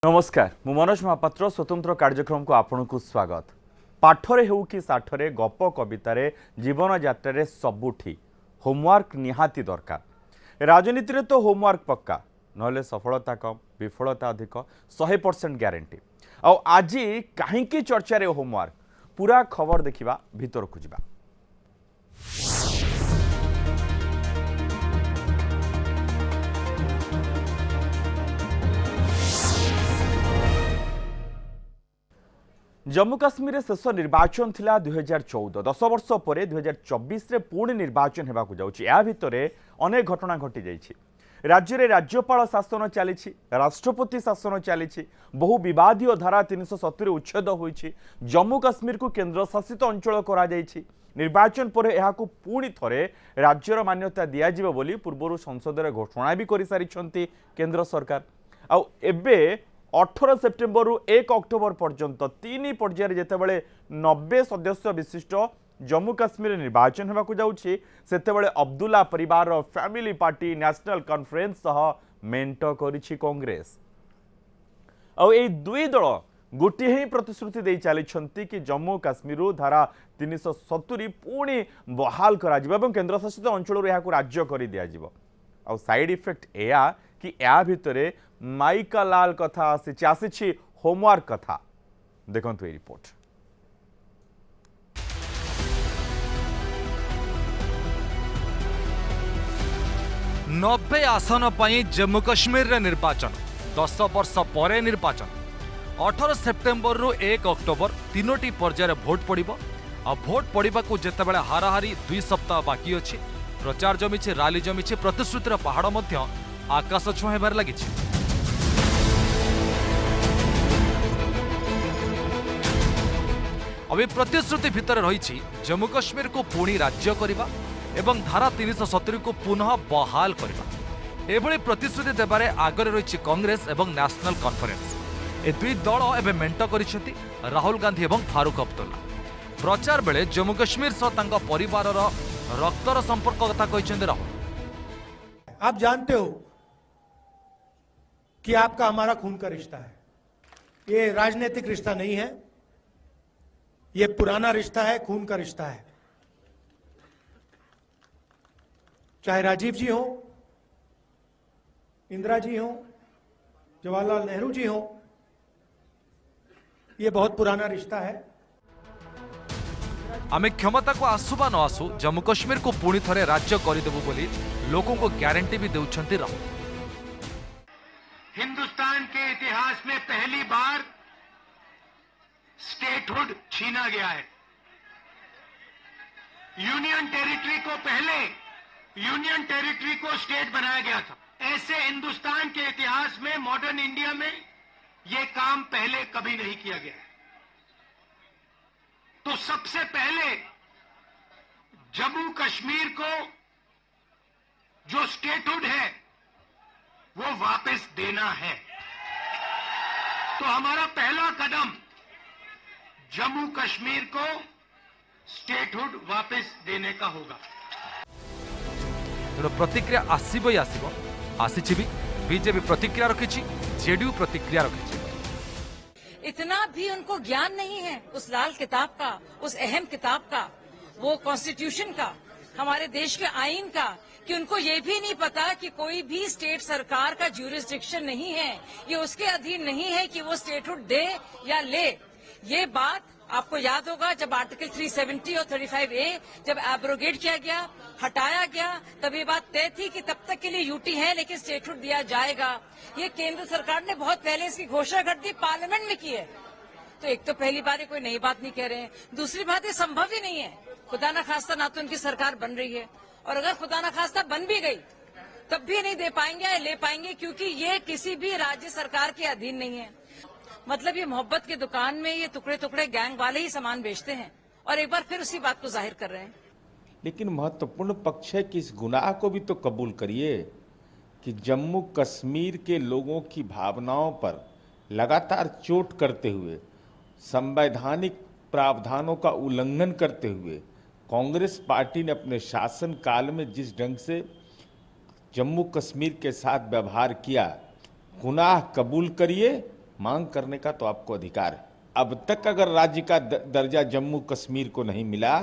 नमस्कार मु मनोज महापात्र स्वतंत्र कार्यक्रम को आपण को स्वागत। पाठरे हेउ कि साठरे गप कवितारे जीवन यात्रा सबुठी होमवर्क निहाती दरकार। राजनीति रे तो होमवर्क पक्का नहले सफलता कम विफलता अधिक 100% ग्यारंटी। आज कहीं चर्चा रे होमवर्क पूरा खबर देखिबा भीतर को जिबा। जम्मू काश्मीर शेष निर्वाचन थिला 2014 10 वर्ष पर 2024 रे पुणी निर्वाचन हेबाकु जाउछि। या भितरे अनेक घटना घटी जाइछि। राज्य रे राज्यपाल शासन चली, राष्ट्रपति शासन चली, बहु विवादीय धारा 370 उच्छेद होइछि। जम्मू काश्मीर को केंद्र शासित अंचल करा जाइछि। निर्वाचन पर एहाकु पुणी थरे राज्यर मान्यता दिया जिवो बोली पूर्वरु संसद रे घोषणा भी करि सारिछंती केंद्र सरकार। आ एबे 18 सेप्टेम्बर रु 1 अक्टोबर पर्यंत 3 पर्यायर जेतेबेले 90 सदस्य विशिष्ट जम्मू काश्मीर निर्वाचन होगाकू जाउछि सेतेबेले अब्दुल्ला परिवार फैमिली पार्टी नेशनल कॉन्फ्रेंस सह मेंट करिछि कांग्रेस। और ए दुई दल गोटे ही प्रतिश्रुति दे चली कि जम्मू काश्मीर धारा 370 पुणी बहाल करा जिवो एवं केंद्र शासित अंचल यहाकू राज्य कर दिया जिवो। और साइड इफेक्ट एया कि या भितरे माइका लाल कथा आसी होमवर्क कथा देखंतु ए रिपोर्ट। 90 आसन पर जम्मू कश्मीर निर्वाचन 10 वर्ष पर निर्वाचन 18 सेप्टेम्बर रु 1 अक्टोबर 3टी पर्यायर भोट पड़िबो। आ भोट पड़िबा को जेतेबेले हाराहारी 2 सप्ताह बाकी अछि। प्रचार जमीछि, राली जमीछि, प्रतिश्रुतिर पहाड़ मध्य आकाश छुआ हेबार लागिछि। अभी प्रतिश्रुति भितर रही जम्मू कश्मीर को पुणी राज्य करने एवं धारा 370 को पुनः बहाल करने। एभली प्रतिश्रुति देबारे आगरे रही कांग्रेस एवं नेशनल कॉन्फ्रेंस। ए दुई दल एवं मेंट करिसेंती राहुल गांधी एवं फारूक अब्दुल्ला। प्रचार बेले जम्मू कश्मीर सह तांका परिवारर रक्तर संपर्क कथा कहिसेंती राहुल। आप जानते हो कि आपका हमारा खून का रिश्ता है। ये राजनीतिक रिश्ता नहीं है, ये पुराना रिश्ता है, खून का रिश्ता है। चाहे राजीव जी हो, इंदिरा जी हो, जवाहरलाल नेहरू जी हो, ये बहुत पुराना रिश्ता है। आमे क्षमता को आसुबा न आसु जम्मू कश्मीर को पुणी थरे राज्य करदेबु बोली लोकों को गारंटी भी देउछंती राहुल। हिंदुस्तान के इतिहास में पहली बार स्टेटहुड छीना गया है। यूनियन टेरिटरी को पहले यूनियन टेरिटरी को स्टेट बनाया गया था। ऐसे हिंदुस्तान के इतिहास में मॉडर्न इंडिया में यह काम पहले कभी नहीं किया गया। तो सबसे पहले जम्मू कश्मीर को जो स्टेटहुड है वो वापस देना है। तो हमारा पहला कदम जम्मू कश्मीर को स्टेटहुड वापस देने का होगा। तेणु प्रतिक्रिया आसबो आसी भी बीजेपी प्रतिक्रिया रखी, जेडीयू प्रतिक्रिया रखी। इतना भी उनको ज्ञान नहीं है उस लाल किताब का, उस अहम किताब का, वो कॉन्स्टिट्यूशन का, हमारे देश के आईन का, कि उनको ये भी नहीं पता कि कोई भी स्टेट सरकार का ज्यूरिसडिक्शन नहीं है, ये उसके अधीन नहीं है कि वो स्टेटहुड दे या ले। ये बात आपको याद होगा जब आर्टिकल 370 और 35A जब एब्रोगेट किया गया, हटाया गया, तब ये बात तय थी कि तब तक के लिए यूटी है लेकिन स्टेटहुड दिया जाएगा। ये केंद्र सरकार ने बहुत पहले इसकी घोषणा कर दी, पार्लियामेंट में की है। तो एक तो पहली बार ये कोई नई बात नहीं कह रहे हैं, दूसरी बात ये संभव ही नहीं है। खुदा न खास्ता ना तो उनकी सरकार बन रही है, और अगर खुदा न खास्ता बन भी गई तब भी नहीं दे पाएंगे या ले पाएंगे, क्योंकि ये किसी भी राज्य सरकार के अधीन नहीं है। मतलब ये मोहब्बत की दुकान में ये टुकड़े टुकड़े गैंग वाले ही सामान बेचते हैं और एक बार फिर उसी बात को जाहिर कर रहे हैं। लेकिन महत्वपूर्ण पक्ष है कि इस गुनाह को भी तो कबूल करिए कि जम्मू कश्मीर के लोगों की भावनाओं पर लगातार चोट करते हुए, संवैधानिक प्रावधानों का उल्लंघन करते हुए कांग्रेस पार्टी ने अपने शासन काल में जिस ढंग से जम्मू कश्मीर के साथ व्यवहार किया, गुनाह कबूल करिए मांग करने का तो आपको अधिकार है। अब तक अगर राज्य का दर्जा जम्मू कश्मीर को नहीं मिला,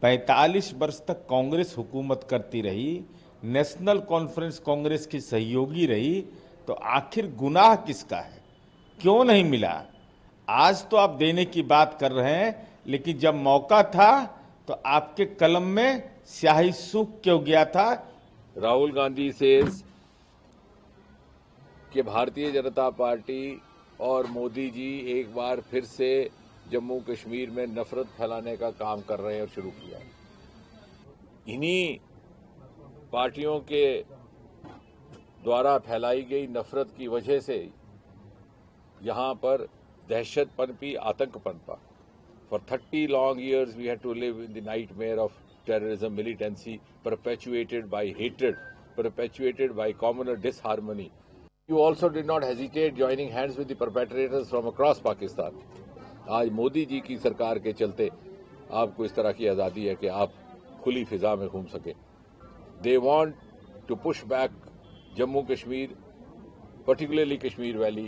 45 वर्ष तक कांग्रेस हुकूमत करती रही, नेशनल कॉन्फ्रेंस कांग्रेस की सहयोगी रही, तो आखिर गुनाह किसका है? क्यों नहीं मिला? आज तो आप देने की बात कर रहे हैं, लेकिन जब मौका था तो आपके कलम में स्याही सूख क्यों गया था? राहुल गांधी सेज कि भारतीय जनता पार्टी और मोदी जी एक बार फिर से जम्मू कश्मीर में नफरत फैलाने का काम कर रहे हैं और शुरू किया है। इन्हीं पार्टियों के द्वारा फैलाई गई नफरत की वजह से यहां पर दहशत पनपी, आतंक पनपा। For 30 long years we had to live in the nightmare of terrorism, militancy, perpetuated by hatred, perpetuated by communal disharmony. You also did not hesitate joining hands with the perpetrators from across Pakistan. आज मोदी जी की सरकार के चलते आपको इस तरह की आज़ादी है कि आप खुली फिजा में घूम सके। They want to push back Jammu Kashmir, particularly Kashmir Valley,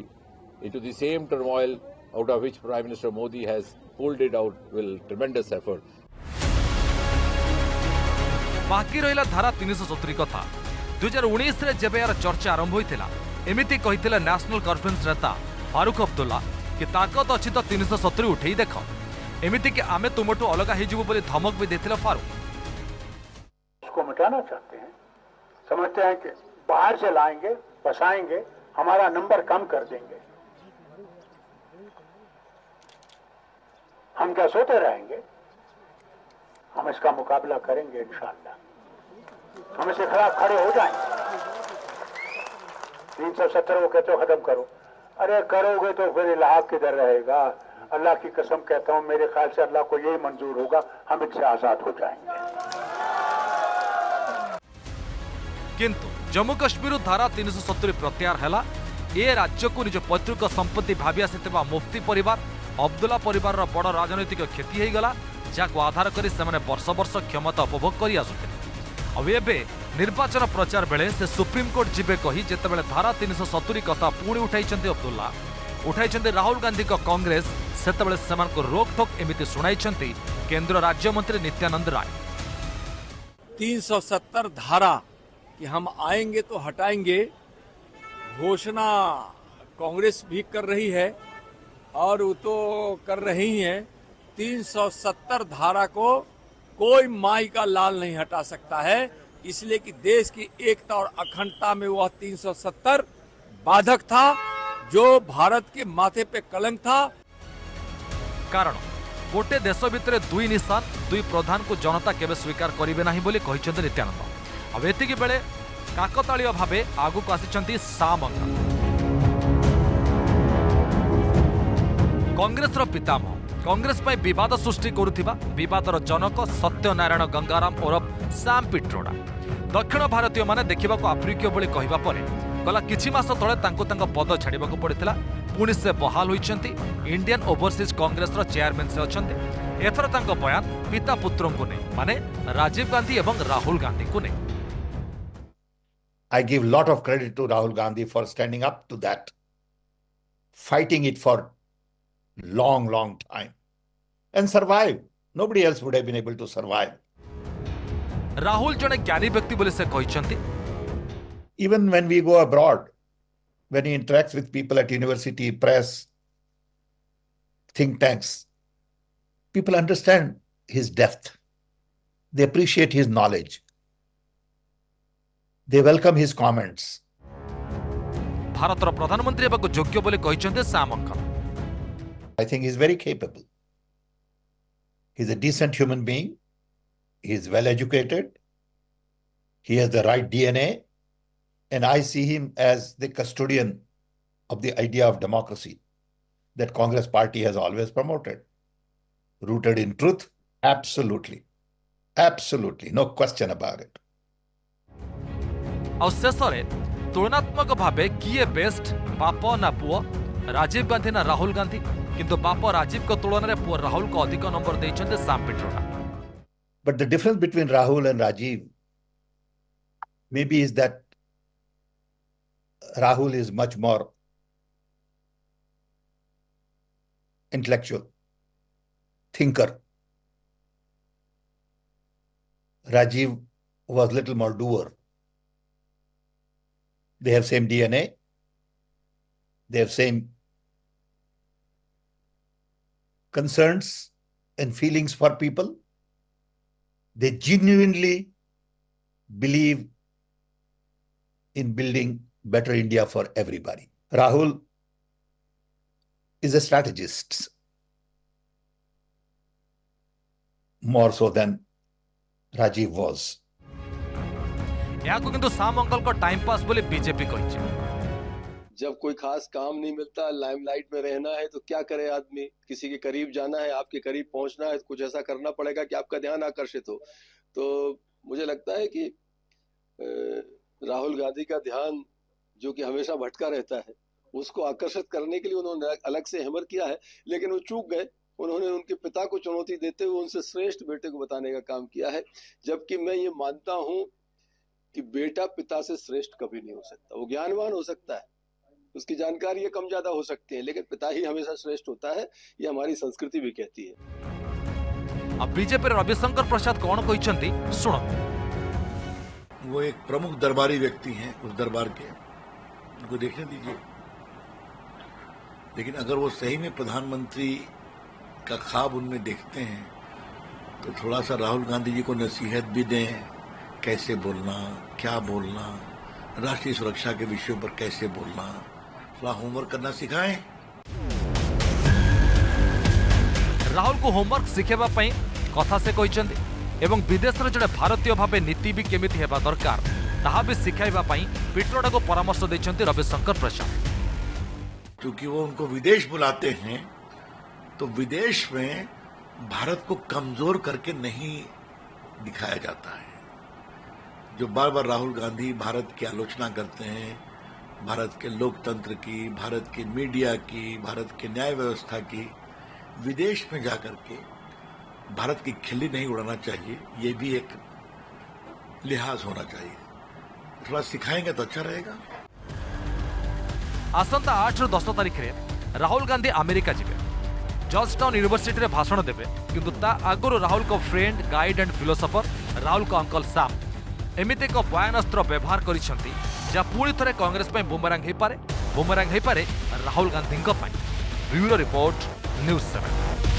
into the same turmoil out of which Prime Minister Modi has pulled it out with tremendous effort. बाकी रहिला धारा 370 कथा 2019 रे जेबे यार चर्चा आरंभ होइथिला एमिति कहिथिला नेशनल कॉन्फ्रेंस नेता फारूक अब्दुल्ला कि ताकत अछि तो 370 उठेई देखो, एमिति कि आमे तुमठु अलगा हे जिवो बोली धमक भी देथिला फारूक। उसको मिटाना चाहते हैं, समझते हैं कि बाहर से लाएंगे, बसाएंगे, हमारा नंबर कम कर देंगे। हम क्या सोते रहेंगे? हम इसका मुकाबला करेंगे इंशाअल्लाह। हम इसके खिलाफ खड़े हो जाएंगे। 370 वो कहते हो खत्म करो, अरे करोगे तो फिर इलाहा किधर रहेगा? अल्लाह की कसम कहता हूं, मेरे ख्याल से अल्लाह को यही मंजूर होगा, हम इससे आजाद हो जाएंगे। किंतु जम्मू कश्मीर धारा 370 प्रत्याहार हैला। ए राज्य को निज पैतृक संपत्ति भावी आसिथिबा मुफ्ती परिवार अब्दुल्ला परिवार बड़ राजनैतिक क्षति हो गला, जहां आधार कर वर्ष वर्ष क्षमता उपभोग कर आसुथिले। अब एबे निर्वाचन प्रचार बेले से सुप्रीमकोर्ट जिबे कही जेतेबेले धारा 370 कथा पुणी उठाइछन्ते अब्दुल्ला, उठाइछन्ते राहुल गांधी का कांग्रेस, सेतेबेले सेमानको रोकठोक एमिति सुनाइछन्ते केंद्र राज्य मंत्री नित्यानंद राय। 370 धारा कि हम आएंगे तो हटाएंगे घोषणा कांग्रेस भी कर रही है और वो तो कर रही हैं। 370 धारा को कोई माई का लाल नहीं हटा सकता है, इसलिए कि देश की एकता और अखंडता में वह 370 बाधक था, जो भारत के माथे पे कलंक था। कारण गोटे देश भितर दुई निशान दुई प्रधान को जनता केबे स्वीकार करिवे नाही बोली कहिसंते नित्यानंद। अब एतिकी बेले काकताळीय भावे आगुक आसिचंती सामंगा। कांग्रेस पितामह कांग्रेस पर विवाद सृष्टि करुथिबा विवादर जनक सत्यनारायण गंगाराम ओरफ सैम पिट्रोडा दक्षिण भारतीय माने देखिबाको आफ्रिकीय बोली कहिबा परे गला किछि मास तळे तांको पद छाड़िबाको पड़िथिला। पुणी से बहाल होइछन्ती इंडियन ओवरसीज कांग्रेस चेयरमैन से अछन्ते। एथर तांको बयान पिता पुत्रन को नै माने राजीव गांधी एवं राहुल गांधी को नै। I give lot of credit to Rahul Gandhi for standing up to that, fighting it for long time and survive. Nobody else would have been able to survive. Rahul जने ज्ञानी व्यक्ति बोले से कहिसन्ती। Even when we go abroad, when he interacts with people at university, press, think tanks, people understand his depth. They appreciate his knowledge. They welcome his comments. भारतर प्रधानमंत्री हेबाको योग्य बोले कहिसन्ते सामंका। I think he's very capable. He's a decent human being. He's well educated. He has the right DNA. And I see him as the custodian of the idea of democracy that Congress party has always promoted. Rooted in truth? Absolutely. Absolutely. No question about it. और शेषरे तुलनात्मक भावे किए best बाप ना पुओ राजीव गांधी ना राहुल गांधी, किंतु बाप राजीव को तुलन में पुओ राहुल को अधिक नंबर देइछन्ते Sam Pitroda. But the difference between Rahul and Rajiv maybe is that Rahul is much more intellectual, thinker. Rajiv was little more doer. They have same DNA. They have same concerns and feelings for people. They genuinely believe in building better India for everybody. Rahul is a strategist, more so than Rajiv was. यहाँ किंतु साम uncle को time pass बोले BJP कही। जब कोई खास काम नहीं मिलता, लाइमलाइट में रहना है तो क्या करे आदमी? किसी के करीब जाना है, आपके करीब पहुंचना है, तो कुछ ऐसा करना पड़ेगा कि आपका ध्यान आकर्षित हो। तो मुझे लगता है कि राहुल गांधी का ध्यान जो कि हमेशा भटका रहता है, उसको आकर्षित करने के लिए उन्होंने अलग से हैमर किया है, लेकिन वो चूक गए। उन्होंने उनके पिता को चुनौती देते हुए उनसे श्रेष्ठ बेटे को बताने का काम किया है, जबकि मैं ये मानता हूं कि बेटा पिता से श्रेष्ठ कभी नहीं हो सकता। वो ज्ञानवान हो सकता है, उसकी जानकारी कम ज्यादा हो सकती है, लेकिन पिता ही हमेशा श्रेष्ठ होता है, ये हमारी संस्कृति भी कहती है। अब बीजेपी रविशंकर प्रसाद कौन कहते सुनो। वो एक प्रमुख दरबारी व्यक्ति हैं उस दरबार के, उनको देखने दीजिए। लेकिन अगर वो सही में प्रधानमंत्री का ख्वाब उनमें देखते हैं तो थोड़ा सा राहुल गांधी जी को नसीहत भी दें, कैसे बोलना, क्या बोलना, राष्ट्रीय सुरक्षा के विषयों पर कैसे बोलना, थोड़ा होमवर्क करना सिखाएं। राहुल को होमवर्क शिखेबा पई कथा से कहते एवं विदेश रे जड़े भारतीय भावे नीति भी केमिति हेबा दरकार ताहा भी सिखाइबा पई पिट्रोडा को परामर्श दैछन्ति रविशंकर प्रसाद। क्योंकि वो उनको विदेश बुलाते हैं तो विदेश में भारत को कमजोर करके नहीं दिखाया जाता है। जो बार बार राहुल गांधी भारत की आलोचना करते हैं, भारत के लोकतंत्र की, भारत की मीडिया की, भारत की न्याय व्यवस्था की, विदेश में जाकर के भारत की खिल्ली नहीं उड़ाना चाहिए। ये भी एक लिहाज होना चाहिए। थोड़ा सिखाएंगे तो अच्छा रहेगा। आसंता 8 ରୁ 10 तारिख रे राहुल गांधी अमेरिका जिबे, जॉर्जटाउन यूनिवर्सिटी रे भाषण देबे। किंतु ता आगुरु राहुल को friend, guide and philosopher Rahul को अंकल साम एमिति एक बयानास्त्र व्यवहार करिसेंती जा पुणी थरे कांग्रेस पे बुमरांग हे पारे राहुल गांधी को। Bureau report, news 7।